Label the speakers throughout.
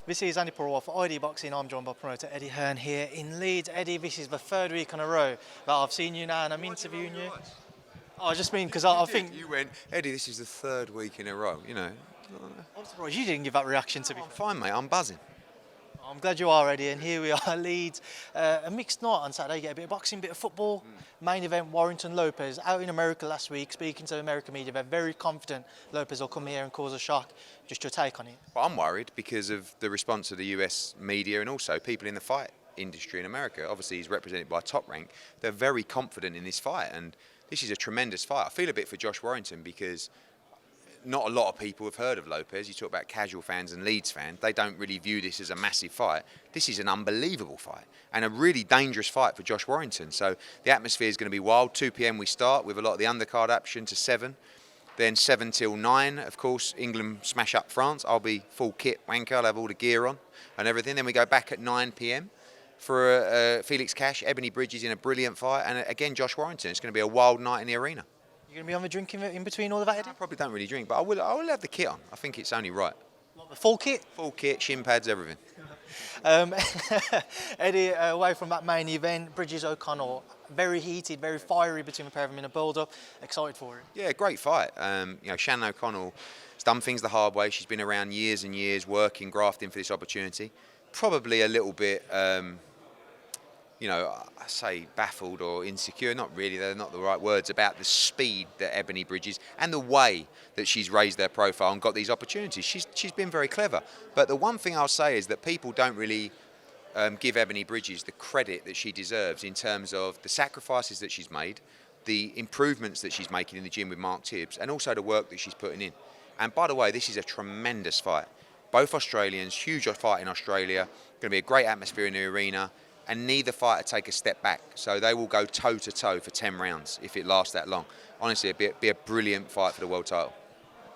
Speaker 1: This is Andi Purewal for ID Boxing. I'm joined by promoter Eddie Hearn here in Leeds. Eddie, this is the third week in a row that I've seen you now and I'm interviewing you. I just mean because I think
Speaker 2: You went, Eddie, this is the third week in a row, you know.
Speaker 1: I'm surprised you didn't give that reaction to me.
Speaker 2: I'm fine, mate, I'm buzzing.
Speaker 1: I'm glad you are, Eddie, and here we are, Leeds. A mixed night on Saturday. You get a bit of boxing, bit of football. Main event, Warrington, Lopez. Out in America last week, speaking to American media, they're very confident Lopez will come here and cause a shock. Just your take on it?
Speaker 2: But I'm worried because of the response of the US media and also people in the fight industry in America. Obviously, he's represented by Top Rank. They're very confident in this fight, and this is a tremendous fight. I feel a bit for Josh Warrington because not a lot of people have heard of Lopez. You talk about casual fans and Leeds fans. They don't really view this as a massive fight. This is an unbelievable fight and a really dangerous fight for Josh Warrington. So the atmosphere is going to be wild. 2 p.m. we start with a lot of the undercard action to 7. Then 7 till 9, of course, England smash up France. I'll be full kit wanker. I'll have all the gear on and everything. Then we go back at 9 p.m. for Felix Cash, Ebony Bridges in a brilliant fight. And again, Josh Warrington. It's going to be a wild night in the arena.
Speaker 1: You're going to be on the drinking in between all of that, Eddie?
Speaker 2: I probably don't really drink, but I will have the kit on. I think it's only right.
Speaker 1: What, the full kit?
Speaker 2: Full kit, shin pads, everything.
Speaker 1: Eddie, away from that main event, Bridges O'Connell, very heated, very fiery between the pair of them in a build-up. Excited for it? Yeah,
Speaker 2: great fight. Shannon O'Connell has done things the hard way. She's been around years and years, working, grafting for this opportunity. Probably a little bit, I say baffled or insecure. Not really, they're not the right words, about the speed that Ebony Bridges and the way that she's raised their profile and got these opportunities. She's been very clever. But the one thing I'll say is that people don't really give Ebony Bridges the credit that she deserves in terms of the sacrifices that she's made, the improvements that she's making in the gym with Mark Tibbs, and also the work that she's putting in. And by the way, this is a tremendous fight. Both Australians, huge fight in Australia, going to be a great atmosphere in the arena, and neither fighter take a step back. So they will go toe-to-toe for 10 rounds if it lasts that long. Honestly, it'd be a brilliant fight for the world title.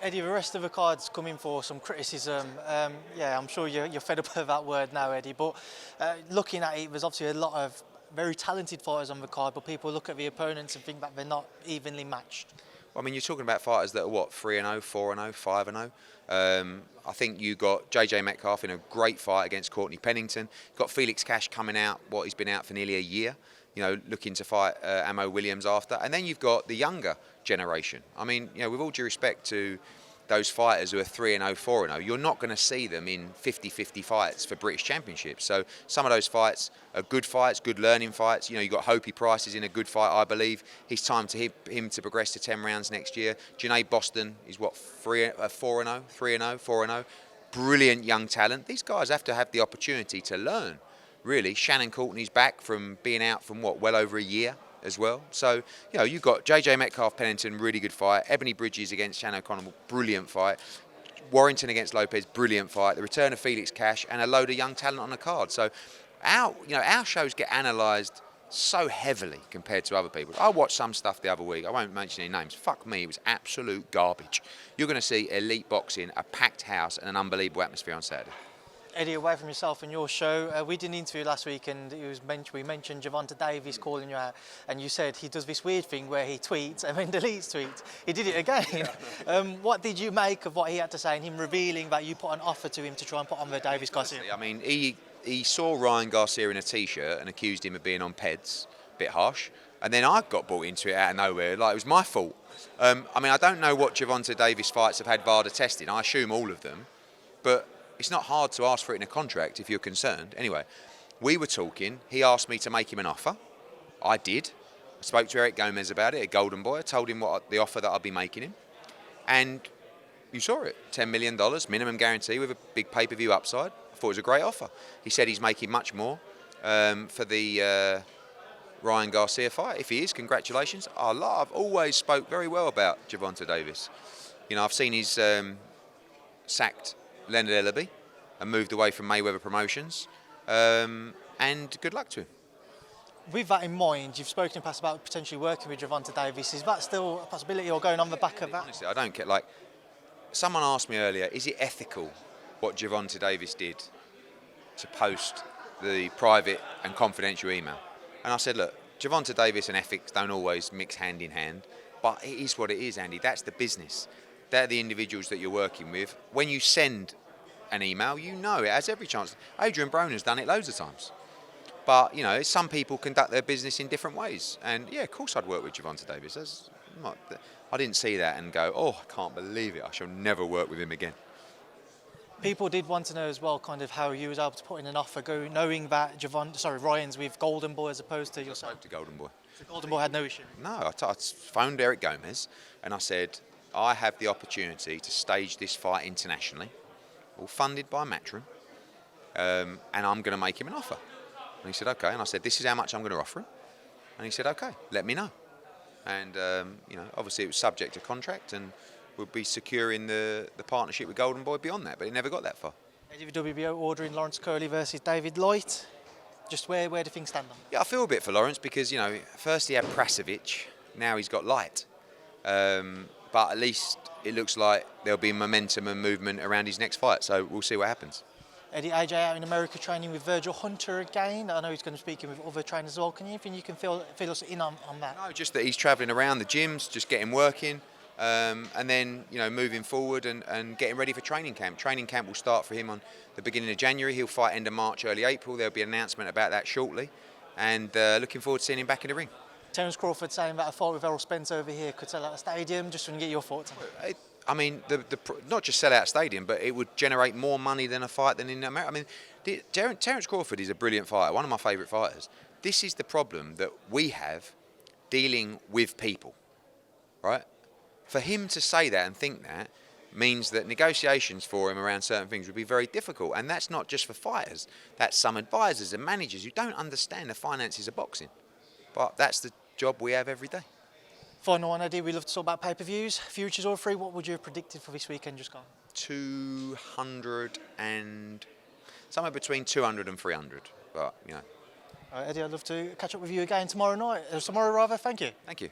Speaker 1: Eddie, the rest of the card's coming for some criticism. I'm sure you're fed up with that word now, Eddie, but looking at it, there's obviously a lot of very talented fighters on the card, but people look at the opponents and think that they're not evenly matched.
Speaker 2: Well, I mean, you're talking about fighters that are, 3-0, 4-0, 5-0. I think you got JJ Metcalf in a great fight against Courtney Pennington. You've got Felix Cash coming out, he's been out for nearly a year, looking to fight Amo Williams after. And then you've got the younger generation. I mean, with all due respect to those fighters who are 3-0, 4-0, you're not going to see them in 50-50 fights for British Championships. So some of those fights are good fights, good learning fights. You've got Hopi Price is in a good fight, I believe. It's time to him to progress to 10 rounds next year. Janae Boston is 4-0, 3-0, 4-0. Brilliant young talent. These guys have to have the opportunity to learn, really. Shannon Courtney's back from being out from well over a year as well. So, you've got JJ Metcalf, Pennington, really good fight. Ebony Bridges against Shannon O'Connell, brilliant fight. Warrington against Lopez, brilliant fight. The return of Felix Cash and a load of young talent on the card. So our shows get analysed so heavily compared to other people. I watched some stuff the other week. I won't mention any names. Fuck me, it was absolute garbage. You're going to see elite boxing, a packed house and an unbelievable atmosphere on Saturday.
Speaker 1: Eddie, away from yourself and your show, we did an interview last week and we mentioned Gervonta Davis calling you out, and you said he does this weird thing where he tweets and then deletes tweets. He did it again. Yeah. What did you make of what he had to say and him revealing that you put an offer to him to try and put on the Davis Garcia?
Speaker 2: I mean, he saw Ryan Garcia in a T-shirt and accused him of being on PEDs, a bit harsh, and then I got brought into it out of nowhere, like it was my fault. I don't know what Gervonta Davis fights have had VADA testing. I assume all of them, but it's not hard to ask for it in a contract if you're concerned. Anyway, we were talking. He asked me to make him an offer. I did. I spoke to Eric Gomez about it, a Goldenboy. I told him the offer that I'd be making him. And you saw it. $10 million, minimum guarantee with a big pay-per-view upside. I thought it was a great offer. He said he's making much more for the Ryan Garcia fight. If he is, congratulations. I've always spoke very well about Gervonta Davis. I've seen he's sacked Leonard Ellaby and moved away from Mayweather Promotions, and good luck to him.
Speaker 1: With that in mind, you've spoken in the past about potentially working with Gervonta Davis. Is that still a possibility or going on the back of that?
Speaker 2: Honestly, I don't care. Like, someone asked me earlier, is it ethical what Gervonta Davis did to post the private and confidential email? And I said, look, Gervonta Davis and ethics don't always mix hand in hand, but it is what it is, Andy. That's the business. They're the individuals that you're working with. When you send an email, you know it has every chance. Adrian Broner's done it loads of times. But, you know, some people conduct their business in different ways. And, yeah, of course I'd work with Gervonta Davis. I didn't see that and go, oh, I can't believe it. I shall never work with him again.
Speaker 1: People did want to know as well kind of how you was able to put in an offer, knowing that Ryan's with Goldenboy as opposed to yourself.
Speaker 2: I spoke to Goldenboy.
Speaker 1: So Goldenboy had no issue?
Speaker 2: No, I phoned Eric Gomez and I said, I have the opportunity to stage this fight internationally, all funded by Matchroom, and I'm going to make him an offer. And he said, okay. And I said, this is how much I'm going to offer him. And he said, okay, let me know. And, you know, obviously it was subject to contract and would be securing the partnership with Goldenboy beyond that, but it never got that far.
Speaker 1: WBO ordering Lawrence Okolie versus David Lloyd. Just where do things stand on that?
Speaker 2: Yeah, I feel a bit for Lawrence because, you know, first he had Prasovic, now he's got Light. But at least it looks like there'll be momentum and movement around his next fight, so we'll see what happens.
Speaker 1: Eddie AJ out in America training with Virgil Hunter again. I know he's going to be speaking with other trainers as well. Can you think you can fill us in on that?
Speaker 2: No, just that he's travelling around the gyms, just getting working, and then, you know, moving forward and getting ready for training camp. Training camp will start for him on the beginning of January. He'll fight end of March, early April. There'll be an announcement about that shortly, and looking forward to seeing him back in the ring.
Speaker 1: Terence Crawford saying that a fight with Errol Spence over here could sell out a stadium. Just want to get your thoughts on it.
Speaker 2: I mean, not just sell out stadium, but it would generate more money than a fight than in America. I mean, Terence Crawford is a brilliant fighter, one of my favourite fighters. This is the problem that we have dealing with people, right? For him to say that and think that means that negotiations for him around certain things would be very difficult. And that's not just for fighters. That's some advisors and managers who don't understand the finances of boxing. But that's the job we have every day.
Speaker 1: Final one, Eddie, we love to talk about pay-per-views. Fury-Chisora 3, what would you have predicted for this weekend just gone?
Speaker 2: 200 and... somewhere between 200 and 300, but, you know.
Speaker 1: All right, Eddie, I'd love to catch up with you again tomorrow night. Tomorrow, rather. Thank you.
Speaker 2: Thank you.